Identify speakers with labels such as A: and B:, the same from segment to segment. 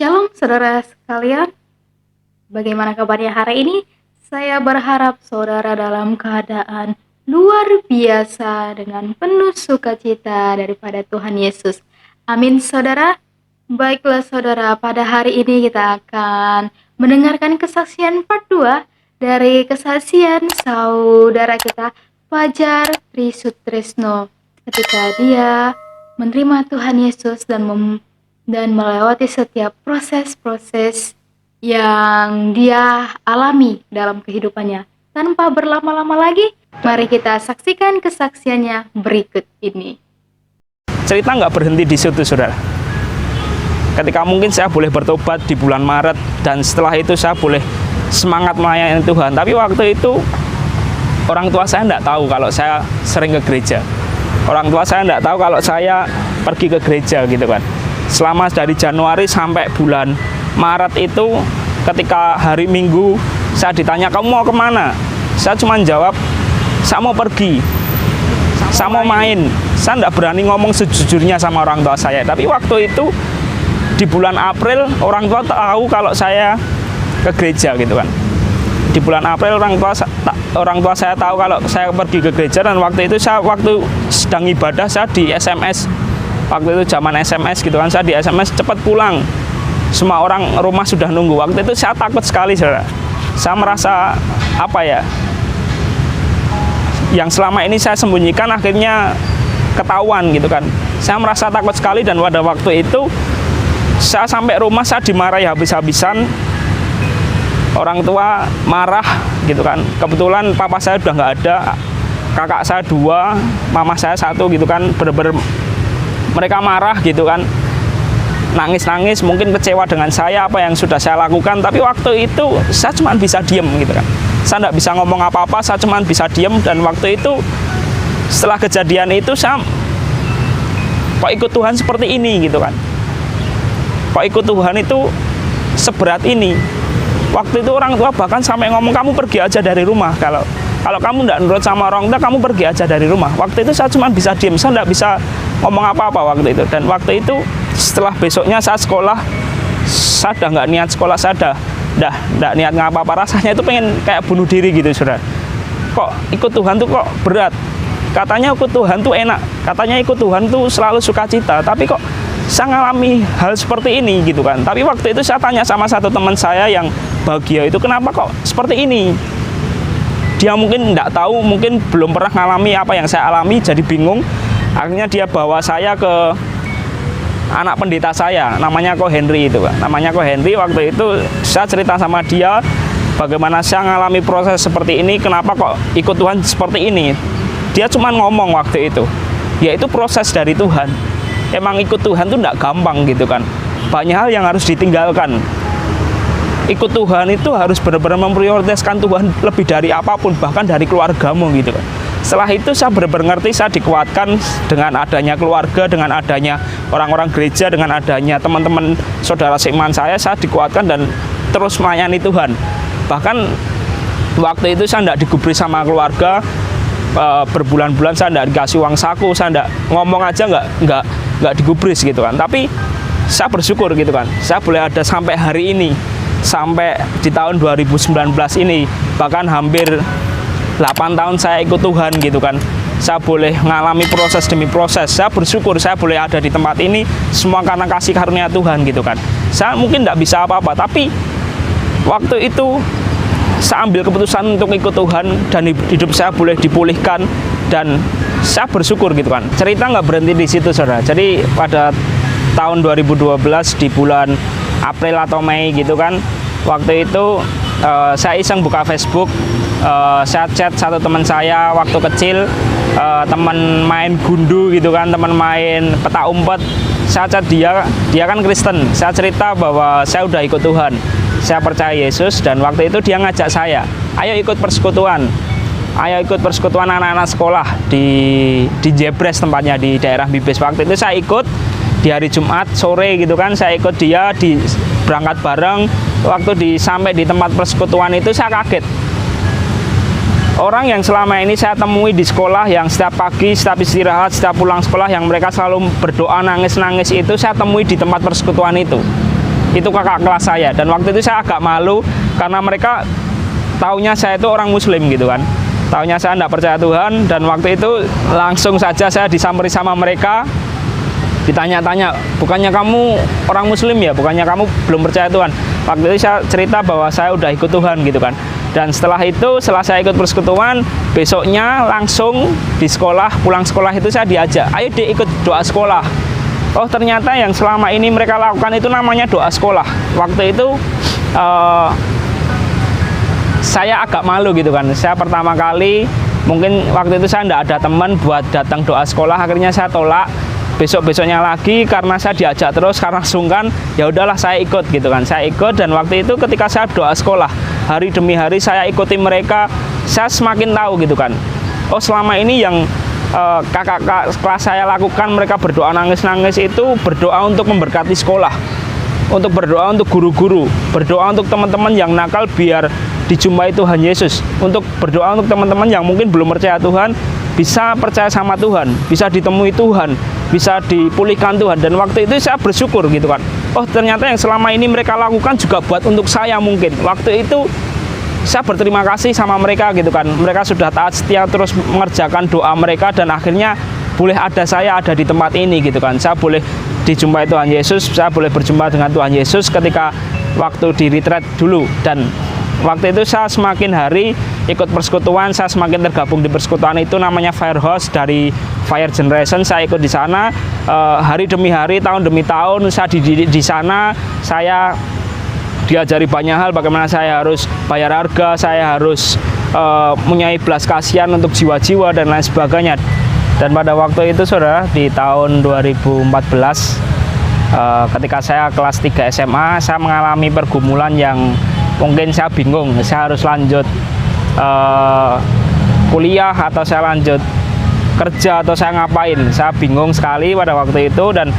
A: Shalom saudara sekalian, bagaimana kabarnya hari ini? Saya berharap saudara dalam keadaan luar biasa dengan penuh sukacita daripada Tuhan Yesus. Amin saudara. Baiklah saudara, pada hari ini kita akan mendengarkan kesaksian part 2 dari kesaksian saudara kita Fajar Trisutresno ketika dia menerima Tuhan Yesus dan melewati setiap proses-proses yang dia alami dalam kehidupannya. Tanpa berlama-lama lagi, mari kita saksikan kesaksiannya berikut ini.
B: Cerita nggak berhenti di situ, saudara. Ketika mungkin saya boleh bertobat di bulan Maret, dan setelah itu saya boleh semangat melayani Tuhan. Tapi waktu itu orang tua saya nggak tahu kalau saya sering ke gereja. Orang tua saya nggak tahu kalau saya pergi ke gereja gitu kan. Selama dari Januari sampai bulan Maret itu, ketika hari Minggu saya ditanya, kamu mau kemana? Saya cuma jawab, saya mau pergi, saya mau main. Saya nggak berani ngomong sejujurnya sama orang tua saya. Tapi waktu itu di bulan April orang tua tahu kalau saya ke gereja gitu kan. Di bulan April orang tua saya tahu kalau saya pergi ke gereja, dan waktu itu waktu sedang ibadah saya di SMS. Waktu itu zaman SMS gitu kan, saya di SMS cepat pulang. Semua orang rumah sudah nunggu. Waktu itu saya takut sekali, saudara. Saya merasa apa ya? Yang selama ini saya sembunyikan akhirnya ketahuan gitu kan. Saya merasa takut sekali, dan pada waktu itu saya sampai rumah saya dimarahi habis-habisan. Orang tua marah gitu kan. Kebetulan papa saya udah nggak ada, kakak saya 2, mama saya 1 gitu kan. Bener-bener mereka marah gitu kan, nangis-nangis, mungkin kecewa dengan saya apa yang sudah saya lakukan. Tapi waktu itu saya cuma bisa diem gitu kan. Saya nggak bisa ngomong apa-apa, saya cuma bisa diem. Dan waktu itu setelah kejadian itu saya kok ikut Tuhan seperti ini gitu kan. Kok ikut Tuhan itu seberat ini. Waktu itu orang tua bahkan sampai ngomong, kamu pergi aja dari rumah. Kalau kamu tidak nurut sama orang tua, kamu pergi aja dari rumah. Waktu itu saya cuma bisa diem, saya tidak bisa ngomong apa-apa waktu itu. Dan waktu itu setelah besoknya saya sekolah, saya udah nggak niat sekolah, saya udah nggak niat ngapa-apa. Rasanya itu pengen kayak bunuh diri gitu, saudara. Kok ikut Tuhan tuh kok berat. Katanya ikut Tuhan tuh enak, katanya ikut Tuhan tuh selalu sukacita. Tapi kok saya ngalami hal seperti ini gitu kan. Tapi waktu itu saya tanya sama satu teman saya yang bahagia itu, kenapa kok seperti ini? Dia mungkin tidak tahu, mungkin belum pernah ngalami apa yang saya alami, jadi bingung. Akhirnya dia bawa saya ke anak pendeta saya, namanya Ko Henry itu kan. Namanya Ko Henry. Waktu itu saya cerita sama dia bagaimana saya ngalami proses seperti ini, kenapa kok ikut Tuhan seperti ini. Dia cuma ngomong waktu itu, yaitu proses dari Tuhan. Emang ikut Tuhan tuh tidak gampang gitu kan. Banyak hal yang harus ditinggalkan. Ikut Tuhan itu harus benar-benar memprioritaskan Tuhan lebih dari apapun, bahkan dari keluargamu gitu kan. Setelah itu saya benar-benar ngerti, saya dikuatkan dengan adanya keluarga, dengan adanya orang-orang gereja, dengan adanya teman-teman saudara seiman saya dikuatkan dan terus melayani Tuhan. Bahkan waktu itu saya tidak digubris sama keluarga, berbulan-bulan saya tidak dikasih uang saku, saya tidak ngomong aja nggak digubris gitu kan. Tapi saya bersyukur gitu kan, saya boleh ada sampai hari ini, sampai di tahun 2019 ini, bahkan hampir 8 tahun saya ikut Tuhan gitu kan. Saya boleh mengalami proses demi proses. Saya bersyukur saya boleh ada di tempat ini, semua karena kasih karunia Tuhan gitu kan. Saya mungkin tidak bisa apa-apa, tapi waktu itu saya ambil keputusan untuk ikut Tuhan, dan hidup saya boleh dipulihkan, dan saya bersyukur gitu kan. Cerita nggak berhenti di situ, saudara. Jadi pada tahun 2012 di bulan April atau Mei gitu kan, waktu itu saya iseng buka Facebook, saya chat satu teman saya waktu kecil, teman main gundu gitu kan, teman main peta umpet. Saya chat dia kan Kristen. Saya cerita bahwa saya udah ikut Tuhan, saya percaya Yesus, dan waktu itu dia ngajak saya, ayo ikut persekutuan, ayo ikut persekutuan anak-anak sekolah di Jebres, tempatnya di daerah Bibes. Waktu itu saya ikut di hari Jumat sore gitu kan, saya ikut dia berangkat bareng. Waktu sampai di tempat persekutuan itu saya kaget. Orang yang selama ini saya temui di sekolah, yang setiap pagi, setiap istirahat, setiap pulang sekolah, yang mereka selalu berdoa nangis-nangis, itu saya temui di tempat persekutuan itu. itu kakak kelas saya. Dan waktu itu saya agak malu karena mereka taunya saya itu orang muslim gitu kan, taunya saya tidak percaya Tuhan. Dan waktu itu langsung saja saya disamperin sama mereka, ditanya-tanya, bukannya kamu orang muslim ya, bukannya kamu belum percaya Tuhan. Waktu itu saya cerita bahwa saya udah ikut Tuhan gitu kan. Dan setelah itu, setelah saya ikut persekutuan, besoknya langsung di sekolah, pulang sekolah itu saya diajak, ayo ikut doa sekolah. Oh ternyata yang selama ini mereka lakukan itu namanya doa sekolah. Waktu itu saya agak malu gitu kan. Saya pertama kali, mungkin waktu itu saya tidak ada teman buat datang doa sekolah, akhirnya saya tolak. Besok-besoknya lagi karena saya diajak terus, karena sungkan, ya udahlah saya ikut gitu kan. Saya ikut, dan waktu itu ketika saya doa sekolah, hari demi hari saya ikuti mereka, saya semakin tahu gitu kan. Oh selama ini yang kakak kelas saya lakukan, mereka berdoa nangis-nangis itu berdoa untuk memberkati sekolah, untuk berdoa untuk guru-guru, berdoa untuk teman-teman yang nakal biar dijumpai Tuhan Yesus, untuk berdoa untuk teman-teman yang mungkin belum percaya Tuhan, bisa percaya sama Tuhan, bisa ditemui Tuhan, bisa dipulihkan Tuhan. Dan waktu itu saya bersyukur gitu kan. Oh ternyata yang selama ini mereka lakukan juga buat untuk saya mungkin. Waktu itu saya berterima kasih sama mereka gitu kan. Mereka sudah taat setia terus mengerjakan doa mereka, dan akhirnya boleh ada saya ada di tempat ini gitu kan. Saya boleh dijumpai Tuhan Yesus, saya boleh berjumpa dengan Tuhan Yesus ketika waktu di retreat dulu. Dan waktu itu saya semakin hari ikut persekutuan, saya semakin tergabung di persekutuan itu namanya Firehouse dari Fire Generation. Saya ikut di sana hari demi hari, tahun demi tahun saya dididik di sana. Saya diajari banyak hal, bagaimana saya harus bayar harga, saya harus punya belas kasihan untuk jiwa-jiwa dan lain sebagainya. Dan pada waktu itu saudara, di tahun 2014 ketika saya kelas 3 SMA, saya mengalami pergumulan yang mungkin saya bingung, saya harus lanjut kuliah atau saya lanjut kerja atau saya ngapain. Saya bingung sekali pada waktu itu. Dan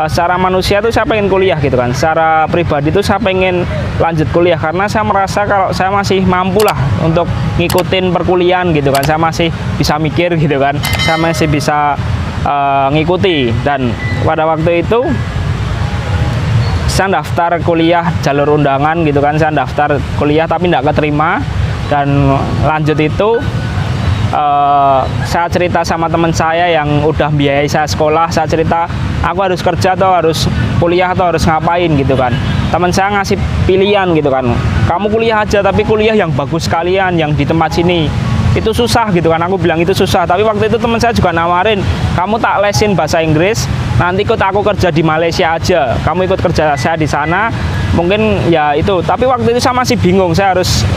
B: secara manusia itu saya pengen kuliah gitu kan, secara pribadi itu saya pengen lanjut kuliah karena saya merasa kalau saya masih mampu lah untuk ngikutin perkuliahan gitu kan, saya masih bisa mikir gitu kan, saya masih bisa ngikuti. Dan pada waktu itu saya daftar kuliah jalur undangan gitu kan, saya daftar kuliah tapi tidak keterima. Dan lanjut itu saya cerita sama teman saya yang udah biayai saya sekolah, saya cerita aku harus kerja atau harus kuliah atau harus ngapain gitu kan. Teman saya ngasih pilihan gitu kan, kamu kuliah aja tapi kuliah yang bagus sekalian, yang di tempat sini itu susah gitu kan. Aku bilang itu susah, tapi waktu itu teman saya juga nawarin, kamu tak lesin bahasa Inggris, nanti ikut aku kerja di Malaysia aja, kamu ikut kerja saya di sana mungkin ya itu. Tapi waktu itu saya masih bingung saya harus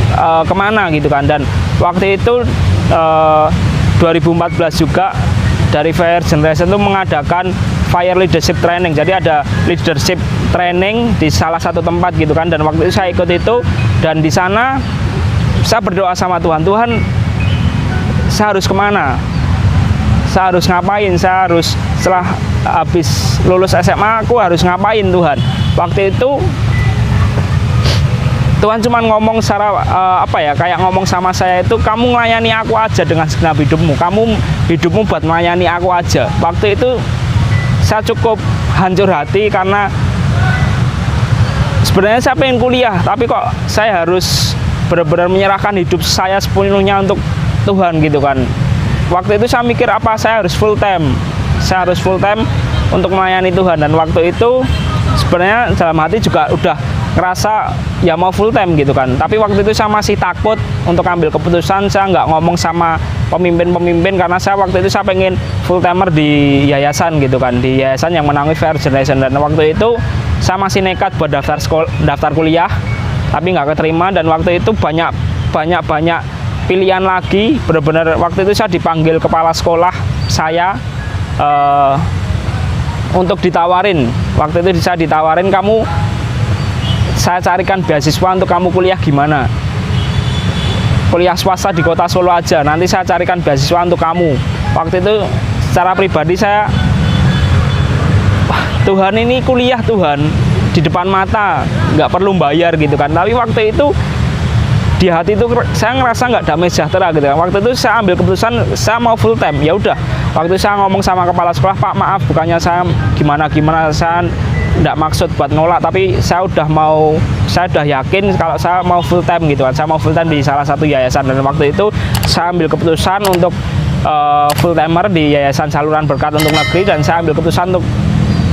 B: kemana gitu kan. Dan waktu itu 2014 juga dari Fire Generation itu mengadakan Fire Leadership Training. Jadi ada leadership training di salah satu tempat gitu kan. Dan waktu itu saya ikut itu, dan di sana saya berdoa sama Tuhan, Tuhan saya harus kemana, saya harus ngapain, saya harus setelah habis lulus SMA aku harus ngapain Tuhan. Waktu itu Tuhan cuma ngomong secara kayak ngomong sama saya itu, kamu melayani aku aja dengan segenap hidupmu, kamu hidupmu buat melayani aku aja. Waktu itu saya cukup hancur hati karena sebenarnya saya pengen kuliah, tapi kok saya harus benar-benar menyerahkan hidup saya sepenuhnya untuk Tuhan gitu kan. Waktu itu saya mikir apa, saya harus full time, saya harus full time untuk melayani Tuhan. Dan waktu itu sebenarnya dalam hati juga udah ngerasa ya mau full time gitu kan. Tapi waktu itu saya masih takut untuk ambil keputusan, saya nggak ngomong sama pemimpin-pemimpin karena saya waktu itu saya pengen full timer di yayasan gitu kan, di yayasan yang menangani Fire Generation. Dan waktu itu saya masih nekat buat daftar kuliah tapi nggak keterima. Dan waktu itu banyak pilihan lagi, benar-benar waktu itu saya dipanggil kepala sekolah saya untuk ditawarin. Waktu itu saya ditawarin, saya carikan beasiswa untuk kamu kuliah gimana, kuliah swasta di kota Solo aja, nanti saya carikan beasiswa untuk kamu. Waktu itu secara pribadi saya, Tuhan ini kuliah Tuhan di depan mata, nggak perlu bayar gitu kan. Tapi waktu itu di hati itu saya ngerasa nggak damai sejahtera gitu kan. Waktu itu saya ambil keputusan saya mau full time. Ya udah, waktu itu saya ngomong sama kepala sekolah, Pak maaf bukannya saya gimana saya enggak maksud buat nolak, tapi saya udah yakin kalau saya mau full time gitu kan. Saya mau full time di salah satu yayasan, dan waktu itu saya ambil keputusan untuk full timer di Yayasan Saluran Berkat untuk Negeri, dan saya ambil keputusan untuk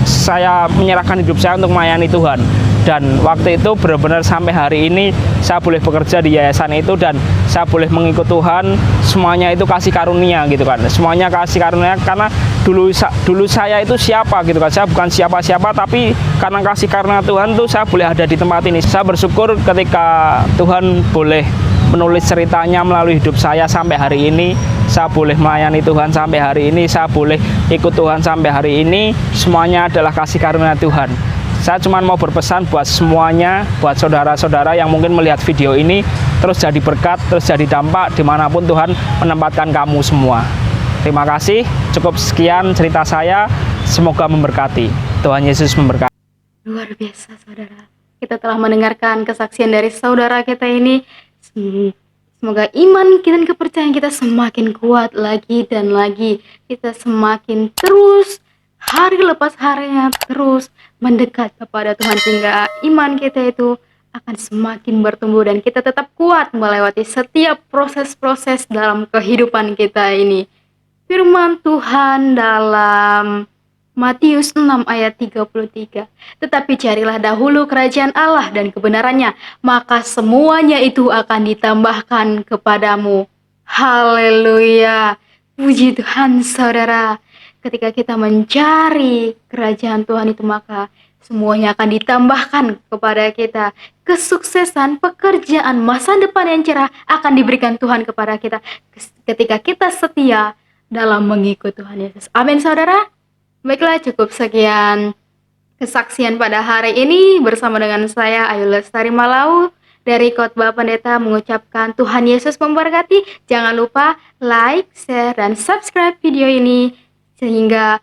B: saya menyerahkan hidup saya untuk melayani Tuhan. Dan waktu itu benar-benar sampai hari ini saya boleh bekerja di yayasan itu, dan saya boleh mengikut Tuhan. Semuanya itu kasih karunia gitu kan, semuanya kasih karunia. Karena dulu saya itu siapa gitu kan, saya bukan siapa-siapa, tapi karena kasih karunia Tuhan tuh saya boleh ada di tempat ini. Saya bersyukur ketika Tuhan boleh menulis ceritanya melalui hidup saya sampai hari ini. Saya boleh melayani Tuhan sampai hari ini, saya boleh ikut Tuhan sampai hari ini. Semuanya adalah kasih karunia Tuhan. Saya cuma mau berpesan buat semuanya, buat saudara-saudara yang mungkin melihat video ini, terus jadi berkat, terus jadi dampak dimanapun Tuhan menempatkan kamu semua. Terima kasih, cukup sekian cerita saya, semoga memberkati. Tuhan Yesus memberkati.
A: Luar biasa saudara, kita telah mendengarkan kesaksian dari saudara kita ini. Semoga iman dan kepercayaan kita semakin kuat lagi dan lagi. Kita semakin terus hari lepas harinya terus mendekat kepada Tuhan, sehingga iman kita itu akan semakin bertumbuh dan kita tetap kuat melewati setiap proses-proses dalam kehidupan kita ini. Firman Tuhan dalam Matius 6 ayat 33. Tetapi carilah dahulu kerajaan Allah dan kebenarannya, maka semuanya itu akan ditambahkan kepadamu. Haleluya. Puji Tuhan saudara. Ketika kita mencari kerajaan Tuhan itu, maka semuanya akan ditambahkan kepada kita. Kesuksesan, pekerjaan, masa depan yang cerah akan diberikan Tuhan kepada kita ketika kita setia dalam mengikut Tuhan Yesus. Amin saudara. Baiklah, cukup sekian kesaksian pada hari ini bersama dengan saya Ayu Lestari Malau dari Khotbah Pendeta mengucapkan Tuhan Yesus memberkati. Jangan lupa like, share, dan subscribe video ini sehingga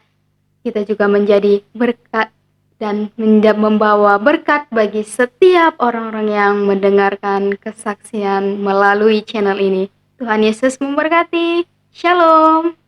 A: kita juga menjadi berkat dan membawa berkat bagi setiap orang-orang yang mendengarkan kesaksian melalui channel ini. Tuhan Yesus memberkati. Shalom.